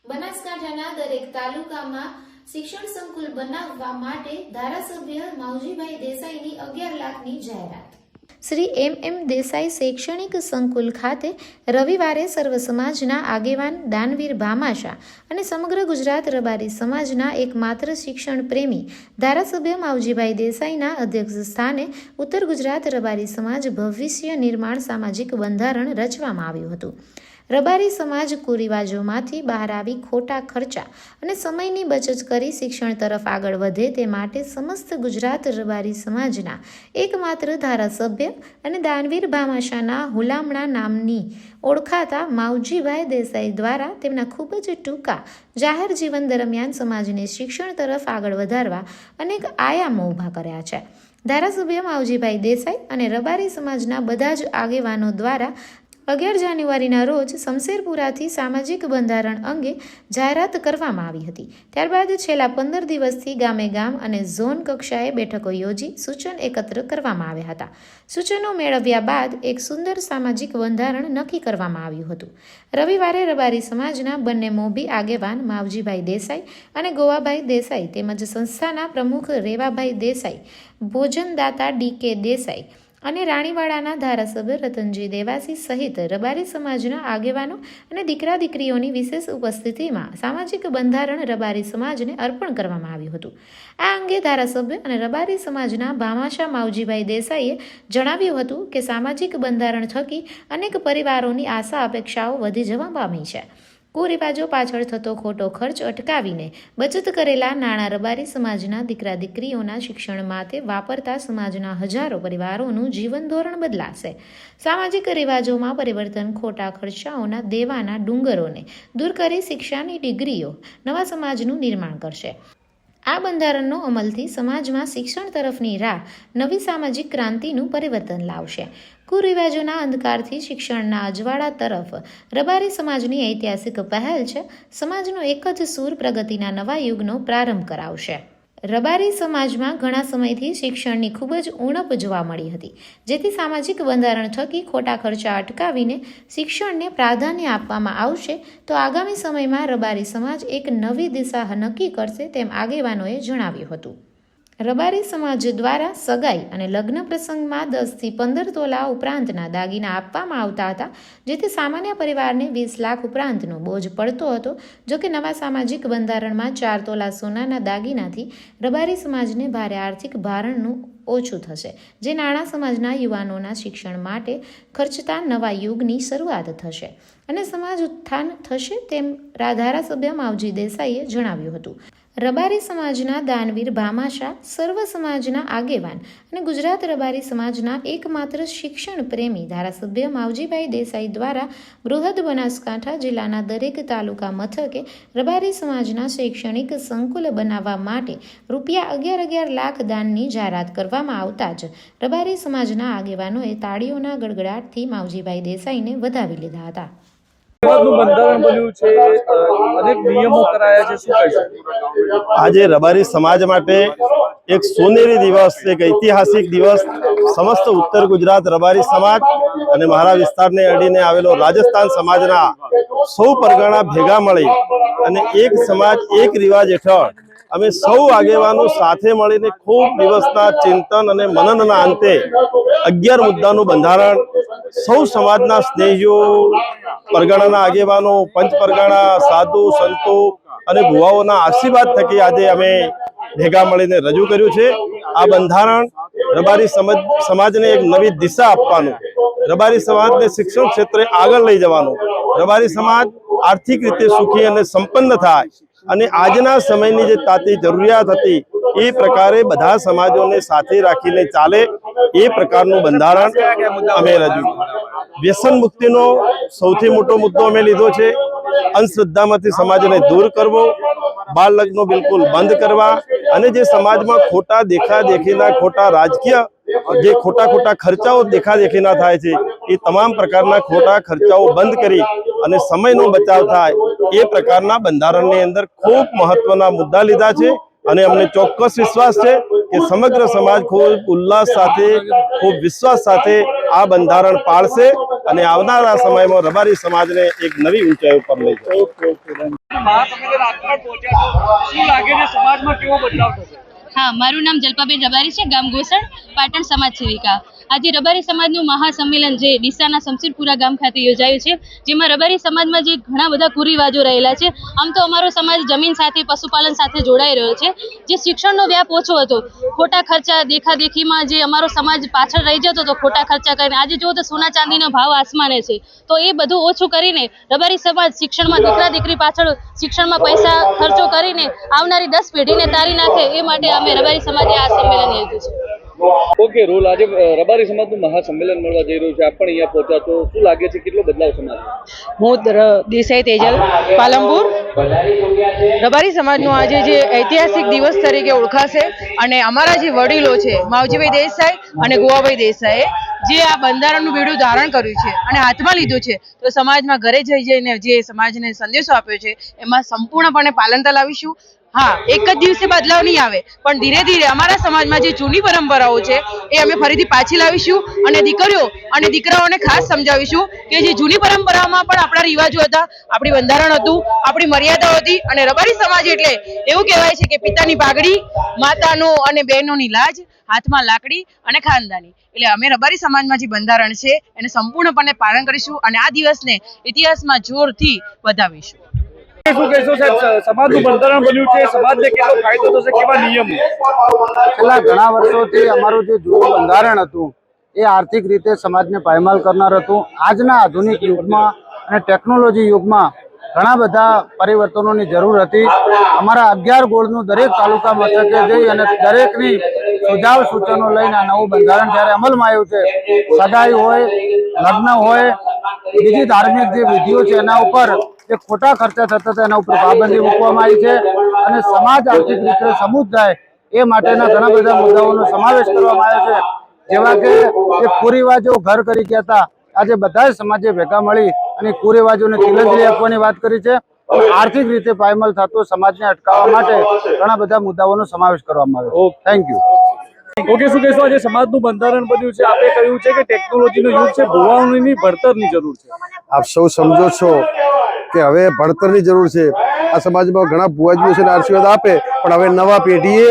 બનાસકાંઠાના દરેક તાલુકામાં શિક્ષણ સંકુલ બનાવવા માટે ધારાસભ્ય માવજીભાઈ દેસાઈની 11 લાખની જાહેરાત। શ્રી એમ દેસાઈ શૈક્ષણિક સંકુલ ખાતે રવિવારે સર્વ સમાજના આગેવાન દાનવીર ભામાશા અને સમગ્ર ગુજરાત રબારી સમાજના એકમાત્ર શિક્ષણ પ્રેમી ધારાસભ્ય માવજીભાઈ દેસાઈના અધ્યક્ષ સ્થાને ઉત્તર ગુજરાત રબારી સમાજ ભવિષ્ય નિર્માણ સામાજિક બંધારણ રચવામાં આવ્યું હતું। રબારી સમાજ કુરિવાજોમાંથી બહાર આવી ખોટા ખર્ચા અને સમયની બચત કરી શિક્ષણ તરફ આગળ વધે તે માટે સમસ્ત ગુજરાત રબારી સમાજના એકમાત્ર ધારાસભ્ય અને દાનવીર ભામાશાના હુલામણા નામની ઓળખાતા માવજીભાઈ દેસાઈ દ્વારા તેમના ખૂબ જ ટૂંકા જાહેર જીવન દરમિયાન સમાજને શિક્ષણ તરફ આગળ વધારવા અનેક આયામો ઊભા કર્યા છે। ધારાસભ્ય માવજીભાઈ દેસાઈ અને રબારી સમાજના બધા જ આગેવાનો દ્વારા 11 જાન્યુઆરીના રોજ શમશેરપુરાથી સામાજિક બંધારણ અંગે જાહેરાત કરવામાં આવી હતી। ત્યારબાદ છેલ્લા 15 દિવસથી ગામે ગામ અને ઝોન કક્ષાએ બેઠકો યોજી સૂચન એકત્ર કરવામાં આવ્યા હતા। સૂચનો મેળવ્યા બાદ એક સુંદર સામાજિક બંધારણ નક્કી કરવામાં આવ્યું હતું। રવિવારે રબારી સમાજના બંને મોભી આગેવાન માવજીભાઈ દેસાઈ અને ગોવાભાઈ દેસાઈ તેમજ સંસ્થાના પ્રમુખ રેવાભાઈ દેસાઈ, ભોજનદાતા ડીકે દેસાઈ અને રાણીવાડાના ધારાસભ્ય રતનજી દેવાસી સહિત રબારી સમાજના આગેવાનો અને દીકરા દીકરીઓની વિશેષ ઉપસ્થિતિમાં સામાજિક બંધારણ રબારી સમાજને અર્પણ કરવામાં આવ્યું હતું। આ અંગે ધારાસભ્ય અને રબારી સમાજના ભામાશા માવજીભાઈ દેસાઈએ જણાવ્યું હતું કે સામાજિક બંધારણ થકી અનેક પરિવારોની આશા અપેક્ષાઓ વધી જવા પામી છે। કુરિવાજો પાછળ થતો ખોટો ખર્ચ અટકાવીને બચત કરેલા નાણાં રબારી સમાજના દીકરા દીકરીઓના શિક્ષણ માટે વાપરતા સમાજના હજારો પરિવારોનું જીવન ધોરણ બદલાશે। સામાજિક રિવાજોમાં પરિવર્તન, ખોટા ખર્ચાઓના દેવાના ડુંગરોને દૂર કરી શિક્ષાની ડિગ્રીઓ નવા સમાજનું નિર્માણ કરશે। આ બંધારણનો અમલથી સમાજમાં શિક્ષણ તરફની રાહ નવી સામાજિક ક્રાંતિનું પરિવર્તન લાવશે। કુરિવાજોના અંધકારથી શિક્ષણના અજવાળા તરફ રબારી સમાજની ઐતિહાસિક પહેલ છે। સમાજનો એક જ સૂર પ્રગતિના નવા યુગનો પ્રારંભ કરાવશે। રબારી સમાજમાં ઘણા સમયથી શિક્ષણની ખૂબ જ ઉણપ જોવા મળી હતી, જેથી સામાજિક બંધારણ થકી ખોટા ખર્ચા અટકાવીને શિક્ષણને પ્રાધાન્ય આપવામાં આવશે તો આગામી સમયમાં રબારી સમાજ એક નવી દિશા નક્કી કરશે તેમ આગેવાનોએ જણાવ્યું હતું। રબારી સમાજ દ્વારા સગાઈ અને લગ્ન પ્રસંગમાં 10 થી 15 તોલા ઉપરાંતના દાગીના આપવામાં આવતા હતા, જેથી સામાન્ય પરિવારને 20 લાખ ઉપરાંતનો બોજ પડતો હતો। જોકે નવા સામાજિક બંધારણમાં 4 તોલા સોનાના દાગીનાથી રબારી સમાજને ભારે આર્થિક ભારણનું ઓછું થશે, જે નાણાં સમાજના યુવાનોના શિક્ષણ માટે ખર્ચતા નવા યુગની શરૂઆત થશે અને સમાજ ઉત્થાન થશે તેમ ધારાસભ્ય માવજી દેસાઈએ જણાવ્યું હતું। રબારી સમાજના દાનવીર ભામાશા, સર્વ સમાજના આગેવાન અને ગુજરાત રબારી સમાજના એકમાત્ર શિક્ષણ પ્રેમી ધારાસભ્ય માવજીભાઈ દેસાઈ દ્વારા બૃહદ બનાસકાંઠા જિલ્લાના દરેક તાલુકા મથકે રબારી સમાજના શૈક્ષણિક સંકુલ બનાવવા માટે ₹11 લાખ દાનની જાહેરાત કરવામાં આવતા જ રબારી સમાજના આગેવાનોએ તાળીઓના ગડગડાટથી માવજીભાઈ દેસાઈને વધાવી લીધા હતા। બંધારણ બન્યું છે, અનેક નિયમો કરાયા છે, શું કહેશો? આજે રબારી સમાજ માટે એક સોનેરી દિવસ, એક ઐતિહાસિક દિવસ સમસ્ત ઉત્તર ગુજરાત રબારી સમાજ અને મારા વિસ્તારને અડીને આવેલો રાજસ્થાન સમાજના સૌ પરગણા ભેગા મળી અને એક સમાજ એક રિવાજ હેઠળ અમે સૌ આગેવાનો સાથે મળીને ખૂબ દિવસના ચિંતન અને મનનના અંતે 11 મુદ્દાનું બંધારણ સૌ સમાજના સ્નેહીઓ, પરગણાના આગેવાનો, પંચ પરગણા, સાધુ સંતો અને ભુવાઓના આશીર્વાદ થકી આજે અમે ભેગા મળીને રજૂ કર્યું છે। આ બંધારણ રબારી સમાજને એક નવી દિશા આપવાનું, રબારી સમાજને શિક્ષણ ક્ષેત્રે આગળ લઈ જવાનું, રબારી સમાજ આર્થિક રીતે સુખી અને સંપન્ન થાય અને આજના સમયની જે તાતી જરૂરિયાત હતી એ પ્રકારે બધા સમાજોને સાથે રાખીને ચાલે એ પ્રકારનું બંધારણ અમે રજૂ કર્યું। વ્યસન મુક્તિનો સૌથી મોટો મુદ્દો અમે લીધો છે। અંધશ્રદ્ધામાંથી સમાજને દૂર કરવો, બાળ લગ્નો બિલકુલ બંધ કરવા અને જે સમાજમાં ખોટા દેખાદેખીના, ખોટા રાજકીય જે ખોટા ખર્ચાઓ દેખાદેખીના થાય છે એ તમામ પ્રકારના ખોટા ખર્ચાઓ બંધ કરી અને સમયનો બચાવ થાય એ પ્રકારના બંધારણની અંદર ખૂબ મહત્વના મુદ્દા લીધા છે અને અમને ચોક્કસ વિશ્વાસ છે કે સમગ્ર સમાજ ખૂબ ઉલ્લાસ સાથે, ખૂબ વિશ્વાસ સાથે આ બંધારણ પાળશે અને આવનારા સમયમાં રબારી સમાજને એક નવી ઊંચાઈ ઉપર લઈ જશે। મહાસંમેલન આજના પહોંચ્યા છો, શું લાગે છે સમાજમાં કેવો બદલાવ થશે? હા, મારું નામ જલ્પાબેન રબારી છે, ગામ ગોસણ, પાટણ સમાજ સેવિકા. આજે રબારી સમાજનું મહાસંમેલન જે ડીસાના શમશીરપુરા ગામ ખાતે યોજાયું છે, જેમાં રબારી સમાજમાં જે ઘણા બધા કુરિવાજો રહેલા છે. આમ તો અમારો સમાજ જમીન સાથે પશુપાલન સાથે જોડાઈ રહ્યો છે. જે શિક્ષણનો વ્યાપ ઓછો હતો, ખોટા ખર્ચા દેખાદેખીમાં જે અમારો સમાજ પાછળ રહી જતો હતો, ખોટા ખર્ચા કરીને આજે જુઓ તો સોના ચાંદીનો ભાવ આસમાને છે. તો એ બધું ઓછું કરીને રબારી સમાજ શિક્ષણમાં દીકરા દીકરી પાછળ શિક્ષણમાં પૈસા ખર્ચો કરીને આવનારી 10 પેઢીને તારી નાખે એ માટે અમે રબારી સમાજે આ સંમેલન યોજ્યું છે. ઓકે રોલ, આજે રબારી સમાજનું મહાસંમેલન મળવા જઈ રહ્યું છે, આપ પણ અહીંયા પહોંચ્યા છો, શું લાગે છે કેટલો બદલાવ સમાજમાં? હું દેસાઈ તેજલ, પાલનપુર. રબારી સમાજનો આજે જે ઐતિહાસિક દિવસ તરીકે ઓળખાશે અને અમારા જે વડીલો છે માવજીભાઈ દેસાઈ અને ગોવાભાઈ દેસાઈએ જે આ બંધારણનું બેડું ધારણ કર્યું છે અને હાથમાં લીધું છે, તો સમાજમાં ઘરે જઈ જઈને જે સમાજને સંદેશો આપ્યો છે એમાં સંપૂર્ણપણે પાલન લાવીશું. હા, એક જ દિવસે બદલાવ નહીં આવે, પણ ધીરે ધીરે અમારા સમાજમાં જે જૂની પરંપરાઓ છે એ અમે ફરીથી પાછી લાવીશું અને દીકરીઓ અને દીકરાઓને ખાસ સમજાવીશું કે જે જૂની પરંપરાઓમાં પણ આપણા રિવાજો હતા, આપણી બંધારણ હતું, આપણી મર્યાદાઓ હતી. અને રબારી સમાજ એટલે એવું કહેવાય છે કે પિતાની પાઘડી, માતાનો અને બહેનોની લાજ, હાથમાં લાકડી અને ખાનદાની. એટલે અમે રબારી સમાજમાં જે બંધારણ છે એને સંપૂર્ણપણે પાલન કરીશું અને આ દિવસને ઇતિહાસમાં જોરથી વધાવીશું. શું કહેશો સાહેબ, સમાજનું બંધારણ બન્યું છે, સમાજને કેટલો ફાયદો થશે, કેવા નિયમો? છેલ્લા ઘણા વર્ષોથી અમારું જે જૂનું બંધારણ હતું એ આર્થિક રીતે સમાજને પાયમાલ કરનાર હતું. આજના આધુનિક યુગમાં અને ટેકનોલોજી યુગમાં ઘણા બધા પરિવર્તનોની જરૂર હતી. અમારા 11 ગોળનું દરેક તાલુકા મથકે જઈ અને દરેકની સુઝાવ સૂચનો લઈને આ નવું બંધારણ જ્યારે અમલમાં આવ્યું છે, સગાઈ હોય, લગ્ન હોય, બીજી ધાર્મિક જે વિધિઓ છે એના ઉપર જે ખોટા ખર્ચા થતા હતા એના ઉપર પાબંદી મૂકવામાં આવી છે અને સમાજ આર્થિક રીતે સમૃદ્ધ થાય એ માટેના ઘણા બધા મુદ્દાઓનો સમાવેશ કરવામાં આવ્યો છે. જેવા કે જે કુરિવાજો ઘર કરી ગયા હતા, આજે બધા જ સમાજે ભેગા મળી અને કુરિવાજોને તિલાંજલિ આપવાની વાત કરી છે. આર્થિક રીતે પાયમાલ થતો સમાજને અટકાવવા માટે ઘણા બધા મુદ્દાઓનો સમાવેશ કરવામાં આવ્યો. Thank you. ઓકે, શું કહેશો, આજે સમાજનું બંધારણ બન્યું છે, આપે કહ્યું છે કે ટેકનોલોજીનો યુગ છે, ભુવાઓની ભણતરની જરૂર છે. આપ સૌ સમજો છો કે હવે ભણતરની જરૂર છે. આ સમાજમાં ઘણા ભુવાજીઓ છે ને આશીર્વાદ આપે, પણ હવે નવા પેઢીએ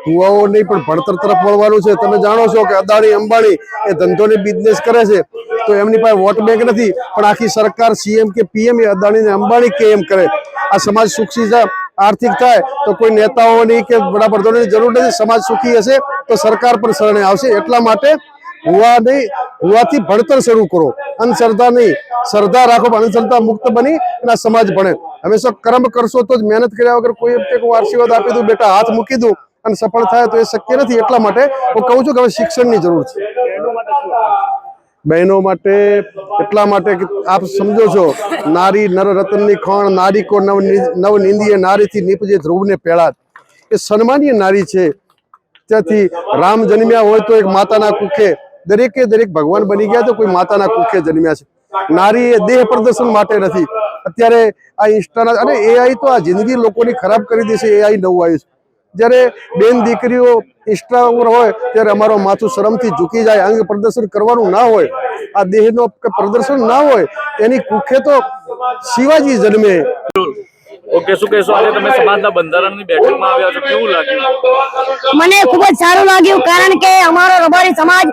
ભુવાઓ નહીં પણ ભણતર તરફ વળવાનું છે. તમે જાણો છો કે અદાણી અંબાણી એ ધંધોની બિઝનેસ કરે છે, તો એમની પાસે વોટ બેંક નથી, પણ આખી સરકાર સીએમ કે પીએમ એ અદાણી ને અંબાણી કે એમ કરે. આ સમાજ સુખી થાય, આર્થિક થાય તો કોઈ નેતાઓની કે વડાપ્રધાનોની જરૂર નથી. સમાજ સુખી હશે તો સરકાર પણ શરણે આવશે. એટલા માટે ભુવાથી ભણતર શરૂ કરો, અંધશ્રદ્ધા નહીં. શ્રદ્ધા રાખો, અંધશ્રદ્ધા મુક્ત બની અને સમાજ ભણે. હંમેશા કર્મ કરશો તો જ, મહેનત કર્યા વગર કોઈ એમ કે હું આશીર્વાદ આપી દઉં, બેટા હાથ મૂકી દઉં અને સફળ થાય તો એ શક્ય નથી. એટલા માટે હું કહું છું કે હવે શિક્ષણની જરૂર છે. બહેનો માટે એટલા માટે કે આપ સમજો છો, નારી નર રતનની ખણ, નારી કો નવ નિંદીએ, નારીથી નીપજે ધ્રુવને પેળાત. એ સન્માનીય નારી છે. ત્યાંથી રામ જન્મ્યા હોય તો એક માતાના કુખે, દરેકે દરેક ભગવાન બની ગયા તો કોઈ માતાના કુખે જન્મ્યા છે. નારી એ દેહ પ્રદર્શન માટે નથી. અત્યારે આ ઇન્સ્ટાના અને એઆઈ તો આ જિંદગી લોકોની ખરાબ કરી દેશે. એઆઈ નવું આવ્યું છે. જ્યારે બેન દીકરીઓ ઇન્સ્ટા ઉપર હોય ત્યારે અમારો માથું શરમથી ઝૂકી જાય. અંગ પ્રદર્શન કરવાનું ના હોય, આ દેહનો પ્રદર્શન ના હોય, એની કુખે તો શિવાજી જન્મે. ઓકે, શું કહેશો, આજે તમે સમાજના બંધારણની બેઠકમાં આવ્યા છો, કેવું લાગ્યું? મને ખૂબ જ સારું લાગ્યું, કારણ કે અમારો રબારી સમાજ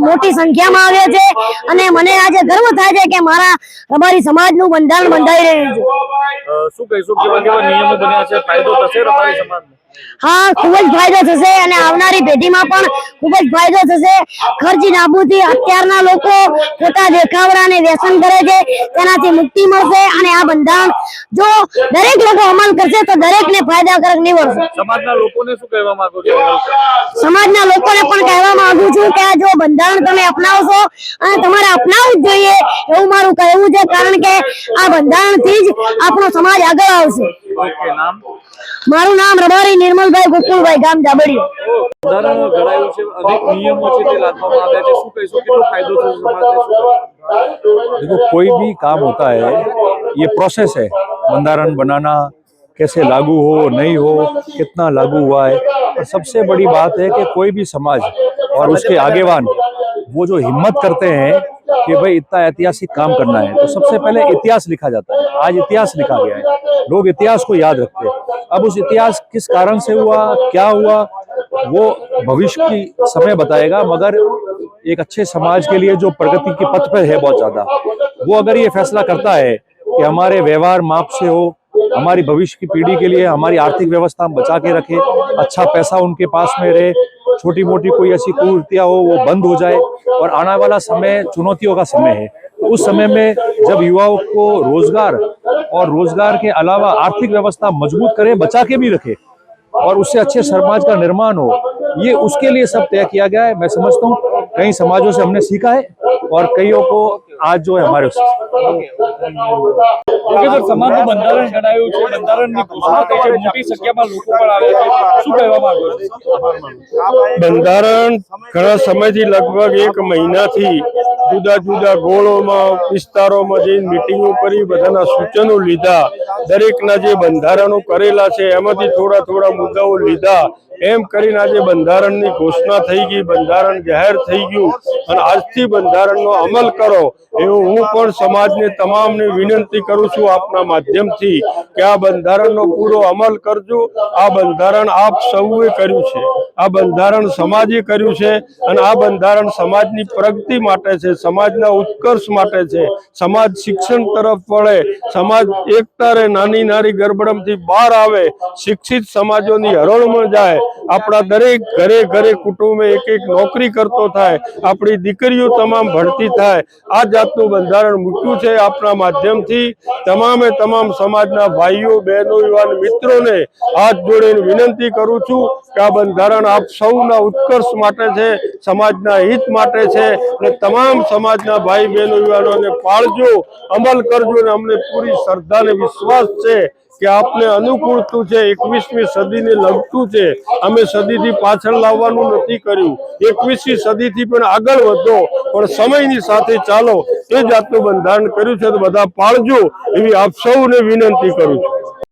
મોટી સંખ્યામાં આવ્યો છે અને મને આજે ગર્વ થાય છે કે મારા રબારી સમાજનું બંધારણ બંધાઈ રહ્યું છે. શું કહીશું, કેવા કેવા નિયમો બન્યા છે, ફાયદો થશે રબારી સમાજને? હા, ખૂબ જ ફાયદો થશે અને આવનારી પેઢીમાં પણ ખૂબ જ ફાયદો થશે. ખર્ચી નાબૂદી, અત્યારના લોકો ખોટા દેખાવડા અને વ્યસન કરે છે, તેનાથી મુક્તિ મળશે અને આ બંધારણ જો દરેક લોકો અમલ કરશે તો દરેકને ફાયદાકારક નીવડશે. સમાજના લોકોને શું કહેવા માંગો છો? સમાજના લોકોને પણ કહેવા માંગુ છું કે જો બંધારણ તમે અપનાવશો અને તમારે અપનાવવું જ જોઈએ એવું મારું કહેવું છે, કારણ કે આ બંધારણથી જ આપણો સમાજ આગળ આવશે. ઓકે, નામ? મારું નામ રબારી નિર્મલભાઈ ગોકુલભાઈ, ગામ જાબડિયો. બંધારણ ઘડાયું છે, અનેક નિયમો છે તે લાદવામાં આવ્યા છે, શું કહીશું, કેટલો ફાયદો થશે समाज? देखो, कोई भी काम होता है ये प्रोसेस है, बंधारण बनाना कैसे लागू हो नहीं हो, कितना लागू हुआ है। और सबसे बड़ी बात है कि कोई भी समाज और उसके आगेवान वो जो हिम्मत करते हैं कि भाई इतना ऐतिहासिक काम करना है तो सबसे पहले इतिहास लिखा जाता है। आज इतिहास लिखा गया है, लोग इतिहास को याद रखते हैं। अब उस इतिहास किस कारण से हुआ, क्या हुआ, वो भविष्य की समय बताएगा। मगर एक अच्छे समाज के लिए जो प्रगति के पथ पर है बहुत ज्यादा, वो अगर ये फैसला करता है कि हमारे व्यवहार माप से हो, हमारी भविष्य की पीढ़ी के लिए हमारी आर्थिक व्यवस्था हम बचा के रखें, अच्छा पैसा उनके पास में रहे, छोटी मोटी कोई ऐसी कुरीतियां हो वो बंद हो जाए, और आने वाला समय चुनौतियों का समय है। तो उस समय में जब युवाओं को रोजगार और रोजगार के अलावा आर्थिक व्यवस्था मजबूत करे, बचा के भी रखे और उससे अच्छे समाज का निर्माण हो, ये उसके लिए सब तय किया गया है। मैं समझता हूँ कई समाजों से हमने सीखा है और कईयों को आज जो है हमारे ઓકે સર, સમાજનું બંધારણ જણાવ્યું છે, બંધારણની ઘોષણા થઈ છે, મોટી સંખ્યામાં લોકો પણ આવ્યા છે, શું કહેવા માંગો છો? બંધારણ ઘણા સમયથી લગભગ 1 મહિનાથી જુદા જુદા ગોળોમાં વિસ્તારોમાં જઈને મીટિંગો કરી બધાના સૂચનો લીધા, દરેકના જે બંધારણો કરેલા છે એમાંથી થોડા થોડા મુદ્દાઓ લીધા, એમ કરીને આજે બંધારણની ઘોષણા થઈ ગઈ, બંધારણ જાહેર થઈ ગયું અને આજથી બંધારણનો અમલ કરો એવું હું પણ સમાજને તમામને વિનંતી કરું છું આપના માધ્યમથી કે આ બંધારણનો પૂરો અમલ કરજો। આ બંધારણ આપ સૌએ કર્યું છે, આ બંધારણ સમાજે કર્યું છે અને આ બંધારણ સમાજની પ્રગતિ માટે છે, સમાજના ઉત્કર્ષ માટે છે, સમાજ શિક્ષણ તરફ વળે, સમાજ એકતા રે, નાની નાની ગરબડમથી બહાર આવે, શિક્ષિત સમાજોની હરોળમાં જાય, આપણા દરેક ઘરે ઘરે કુટુંબે એક એક નોકરી કરતો થાય, આપણી દીકરીઓ તમામ ભણતી થાય, આ જાતનું બંધારણ મૂક્યું છે। આપણા માધ્યમથી તમામે તમામ સમાજના ભાઈઓ બહેનો યુવાન મિત્રોને હાથ જોડીને વિનંતી કરું છું કે આ બંધારણ આપ સૌના ઉત્કર્ષ માટે છે, સમાજના હિત માટે છે અને તમામ સમાજના ભાઈ બહેનો યુવાનોને પાળજો, અમલ કરજો અને અમને પૂરી શ્રદ્ધા અને વિશ્વાસ છે કે આપને અનુકૂળતું છે, 21મી સદીને લગતું છે। અમે સદીથી પાછળ લાવવાનું નથી કર્યું, 21મી સદીથી પણ આગળ વધો પણ સમયની સાથે ચાલો, એ જાતનું બંધારણ કર્યું છે। તો બધા પાળજો એવી આપ સૌને વિનંતી કરું છું।